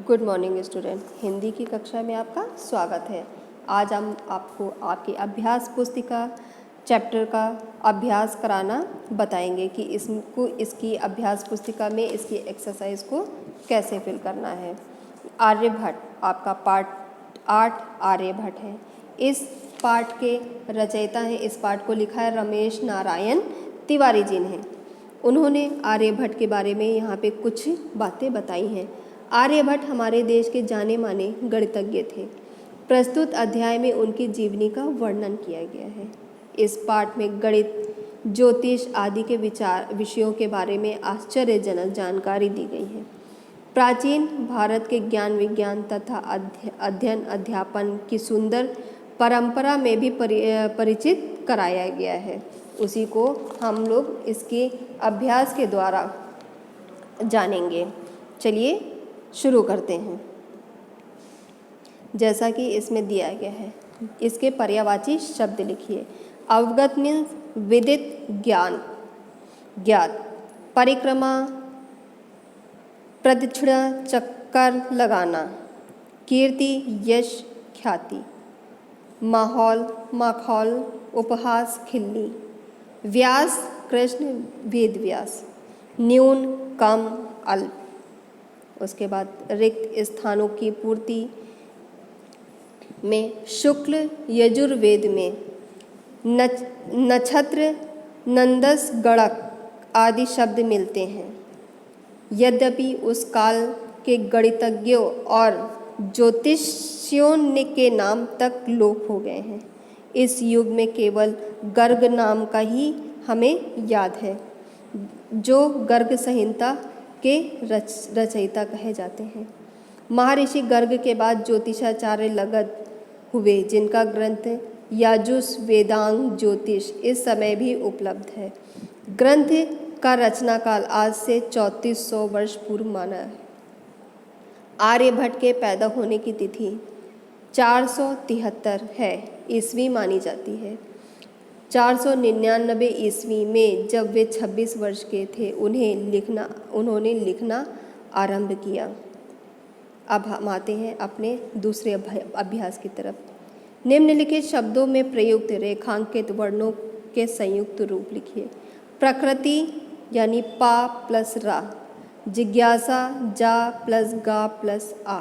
Good morning student. Hindi की कक्षा में आपका स्वागत है। आज हम आपको आपकी अभ्यास पुस्तिका चैप्टर का अभ्यास कराना बताएंगे कि इसकी अभ्यास पुस्तिका में इसकी एक्सरसाइज को कैसे फिल करना है। आर्यभट्ट आपका पाठ 8 आर्यभट्ट है। इस पाठ के रचयिता हैं, इस पाठ को लिखा है रमेश नारायण तिवारी जी ने। उन्होंने आर्यभट्ट के बारे में यहाँ पे कुछ बातें बताई हैं। आर्यभट्ट हमारे देश के जाने माने गणितज्ञ थे। प्रस्तुत अध्याय में उनकी जीवनी का वर्णन किया गया है। इस पाठ में गणित, ज्योतिष आदि के विषयों के बारे में आश्चर्यजनक जानकारी दी गई है। प्राचीन भारत के ज्ञान विज्ञान तथा अध्ययन अध्यापन की सुंदर परंपरा में भी परिचित कराया गया है। उसी को हम लोग इसके अभ्यास के द्वारा जानेंगे। चलिए शुरू करते हैं। जैसा कि इसमें दिया गया है, इसके पर्यायवाची शब्द लिखिए। अवगत मीन्स विदित, ज्ञान, ज्ञात। परिक्रमा, प्रदक्षिणा, चक्कर लगाना। कीर्ति, यश, ख्याति। माहौल, माखौल, उपहास, खिल्ली। व्यास, कृष्ण, वेद व्यास। न्यून, कम, अल्प। उसके बाद रिक्त स्थानों की पूर्ति में शुक्ल यजुर्वेद में नक्षत्र, नंदस, गणक आदि शब्द मिलते हैं। यद्यपि उस काल के गणितज्ञों और ज्योतिषियों के नाम तक लोप हो गए हैं। इस युग में केवल गर्ग नाम का ही हमें याद है, जो गर्ग संहिता के रचयिता कहे जाते हैं। महर्षि गर्ग के बाद ज्योतिषाचार्य लगद हुए, जिनका ग्रंथ याजुस वेदांग ज्योतिष इस समय भी उपलब्ध है। ग्रंथ का रचना काल आज से 3400 वर्ष पूर्व माना है। आर्यभट्ट के पैदा होने की तिथि 473 है ईस्वी मानी जाती है। 499 ईस्वी में जब वे 26 वर्ष के थे, उन्होंने लिखना आरंभ किया। अब हम आते हैं अपने दूसरे अभ्यास की तरफ। निम्नलिखित शब्दों में प्रयुक्त रेखांकित वर्णों के संयुक्त रूप लिखिए। प्रकृति यानी पा प्लस रा। जिज्ञासा, जा प्लस गा प्लस आ।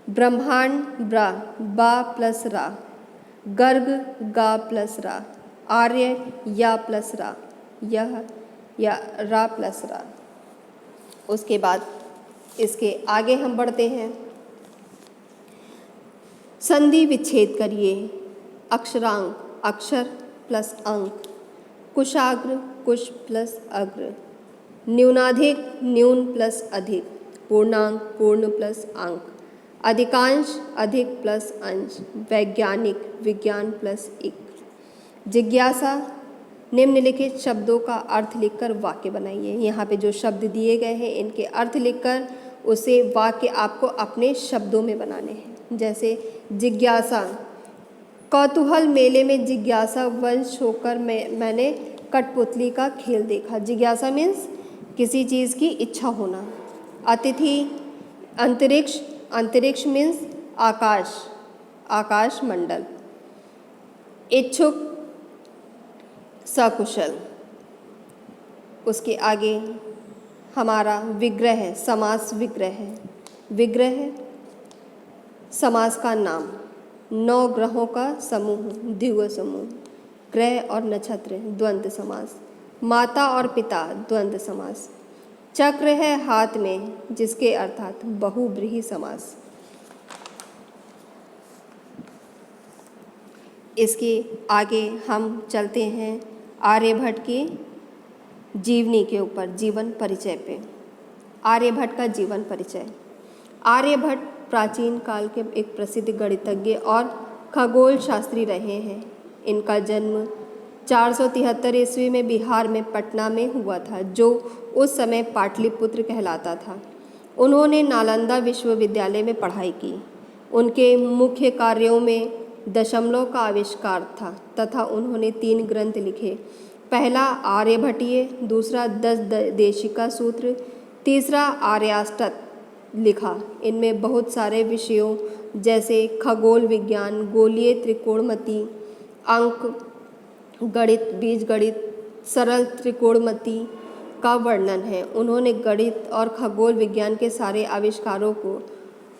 ब्रह्मांड, ब्रा, बा प्लस रा। गर्ग, गा प्लस रा। आर्य, या प्लस रा। यह, या रा प्लस रा। उसके बाद इसके आगे हम बढ़ते हैं। संधि विच्छेद करिए। अक्षरांक, अक्षर प्लस अंक। कुशाग्र, कुश प्लस अग्र। न्यूनाधिक, न्यून प्लस अधिक। पूर्णांक, पूर्ण प्लस अंक। अधिकांश, अधिक प्लस अंश। वैज्ञानिक, विज्ञान प्लस इक। जिज्ञासा। निम्नलिखित शब्दों का अर्थ लिखकर वाक्य बनाइए। यहाँ पे जो शब्द दिए गए हैं, इनके अर्थ लिखकर उसे वाक्य आपको अपने शब्दों में बनाने हैं। जैसे जिज्ञासा, कौतूहल मेले में जिज्ञासा वंश होकर मैंने कठपुतली का खेल देखा। जिज्ञासा मीन्स किसी चीज़ की इच्छा होना। अतिथि, अंतरिक्ष, अंतरिक्ष मीन्स आकाश, आकाश मंडल। इच्छुक, सकुशल। उसके आगे हमारा विग्रह है, समास विग्रह है। विग्रह समास का नाम। 9 ग्रहों का समूह, द्विगु समूह। ग्रह और नक्षत्र, द्वंद्व समास। माता और पिता, द्वंद्व समास। चक्र है हाथ में, जिसके अर्थात बहुब्रीहि समास। इसके आगे हम चलते हैं आर्यभट्ट की जीवनी के ऊपर, जीवन परिचय पे। आर्यभट्ट का जीवन परिचय। आर्यभट्ट प्राचीन काल के एक प्रसिद्ध गणितज्ञ और खगोल शास्त्री रहे हैं। इनका जन्म 473 ईस्वी में बिहार में पटना में हुआ था, जो उस समय पाटलिपुत्र कहलाता था। उन्होंने नालंदा विश्वविद्यालय में पढ़ाई की। उनके मुख्य कार्यों में दशमलव का आविष्कार था तथा उन्होंने 3 ग्रंथ लिखे। पहला आर्यभट्टीय, दूसरा 10 देशिका सूत्र, तीसरा आर्याष्टक लिखा। इनमें बहुत सारे विषयों जैसे खगोल विज्ञान, गोलीय त्रिकोणमिति, अंक गणित, बीजगणित, सरल त्रिकोणमिति का वर्णन है। उन्होंने गणित और खगोल विज्ञान के सारे आविष्कारों को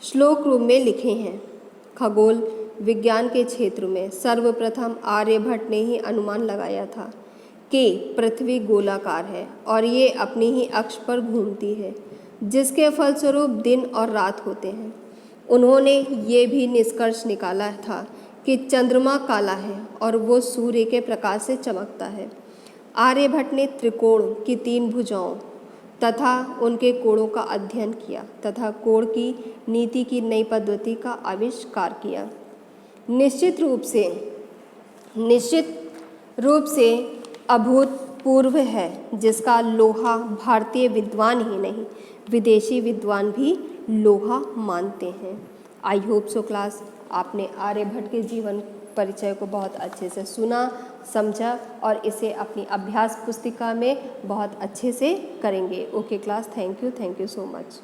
श्लोक रूप में लिखे हैं। खगोल विज्ञान के क्षेत्र में सर्वप्रथम आर्यभट्ट ने ही अनुमान लगाया था कि पृथ्वी गोलाकार है और ये अपनी ही अक्ष पर घूमती है, जिसके फलस्वरूप दिन और रात होते हैं। उन्होंने ये भी निष्कर्ष निकाला था कि चंद्रमा काला है और वो सूर्य के प्रकाश से चमकता है। आर्यभट्ट ने त्रिकोण की 3 भुजाओं तथा उनके कोणों का अध्ययन किया तथा कोण की नीति की नई पद्धति का आविष्कार किया। निश्चित रूप से अभूतपूर्व है, जिसका लोहा भारतीय विद्वान ही नहीं विदेशी विद्वान भी लोहा मानते हैं। आई होप सो क्लास, आपने आर्यभट्ट के जीवन परिचय को बहुत अच्छे से सुना, समझा और इसे अपनी अभ्यास पुस्तिका में बहुत अच्छे से करेंगे। Okay class, thank you so much.